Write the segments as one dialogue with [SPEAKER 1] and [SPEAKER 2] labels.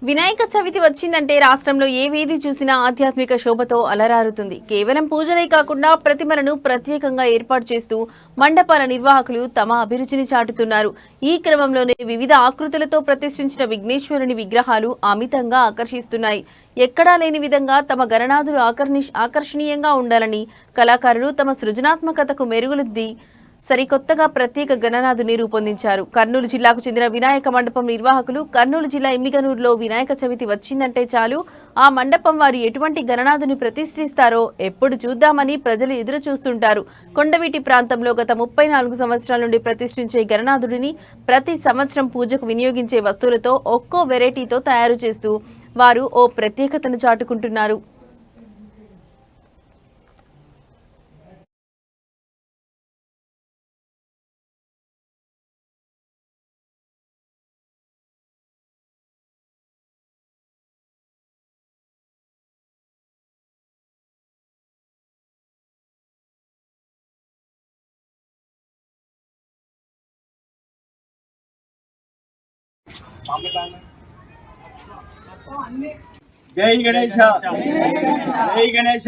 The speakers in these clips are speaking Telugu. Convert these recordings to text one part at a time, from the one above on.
[SPEAKER 1] వినాయక చవితి వచ్చిందంటే రాష్ట్రంలో ఏ వీధి చూసినా ఆధ్యాత్మిక శోభతో అలరారుతుంది. కేవలం పూజలే కాకుండా ప్రతిమలను ప్రత్యేకంగా ఏర్పాటు చేస్తూ మండపాల నిర్వాహకులు తమ అభిరుచిని చాటుతున్నారు. ఈ క్రమంలోనే వివిధ ఆకృతులతో ప్రతిష్ఠించిన విఘ్నేశ్వరుని విగ్రహాలు అమితంగా ఆకర్షిస్తున్నాయి. ఎక్కడా లేని విధంగా తమ గణనాథులు ఆకర్షణీయంగా ఉండాలని కళాకారులు తమ సృజనాత్మకతకు మెరుగులుద్ది సరికొత్తగా ప్రత్యేక గణనాథుని రూపొందించారు. కర్నూలు జిల్లాకు చెందిన వినాయక మండపం నిర్వాహకులు కర్నూలు జిల్లా ఎమ్మిగనూరులో వినాయక చవితి వచ్చిందంటే చాలు ఆ మండపం వారు ఎటువంటి గణనాథుని ప్రతిష్ఠిస్తారో ఎప్పుడు చూద్దామని ప్రజలు ఎదురు చూస్తుంటారు. కొండవీటి ప్రాంతంలో గత 34 సంవత్సరాల నుండి ప్రతిష్ఠించే గణనాథుడిని ప్రతి సంవత్సరం పూజకు వినియోగించే వస్తువులతో ఒక్కో వెరైటీతో తయారు చేస్తూ వారు ఓ ప్రత్యేకతను చాటుకుంటున్నారు.
[SPEAKER 2] జై గణేశ, జై గణేశ,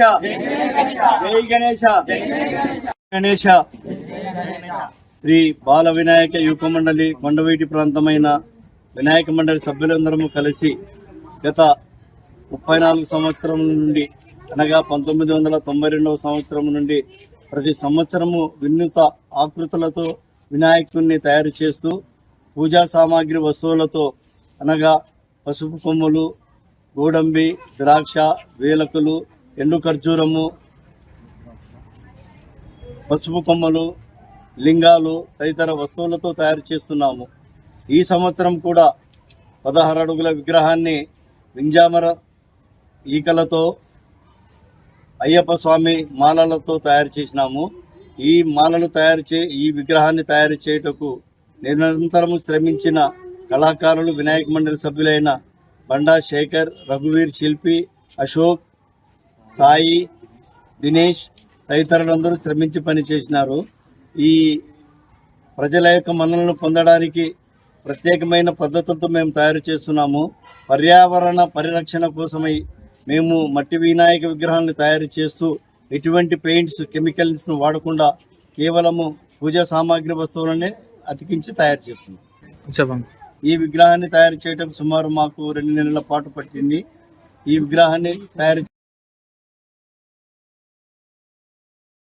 [SPEAKER 2] జై గణేశ, గణేశ. శ్రీ బాల వినాయక యువ మండలి కొండవీటి ప్రాంతమైన వినాయక మండలి సభ్యులందరము కలిసి గత 34 సంవత్సరముల నుండి అనగా 1992 సంవత్సరం నుండి ప్రతి సంవత్సరము వినూత ఆకృతులతో వినాయకుడిని తయారు చేస్తూ పూజా సామాగ్రి వస్తువులతో అనగా పసుపు కొమ్ములు, గోడంబి, ద్రాక్ష, వేలకులు, ఎండు ఖర్జూరము, పసుపు కొమ్మలు, లింగాలు తదితర వస్తువులతో తయారు చేస్తున్నాము. ఈ సంవత్సరం కూడా 16 అడుగుల విగ్రహాన్ని వింజామర ఈకలతో అయ్యప్ప స్వామి మాలలతో తయారు చేసినాము. ఈ మాలలు ఈ విగ్రహాన్ని తయారు చేయుటకు నిరంతరము శ్రమించిన కళాకారులు వినాయక మండలి సభ్యులైన బండా శేఖర్, రఘువీర్, శిల్పి, అశోక్, సాయి, దినేష్ తదితరులందరూ శ్రమించి పనిచేసినారు. ఈ ప్రజల యొక్క మన్ననలను పొందడానికి ప్రత్యేకమైన పద్ధతులతో మేము తయారు చేస్తున్నాము. పర్యావరణ పరిరక్షణ కోసమై మేము మట్టి వినాయక విగ్రహాలను తయారు చేస్తూ ఎటువంటి పెయింట్స్, కెమికల్స్ను వాడకుండా కేవలము పూజా సామాగ్రి వస్తువులనే అతికించి తయారు చేస్తున్నాం. ఈ విగ్రహాన్ని తయారు చేయడం సుమారు మాకు 2 నెలల పాటు పట్టింది. ఈ విగ్రహాన్ని తయారు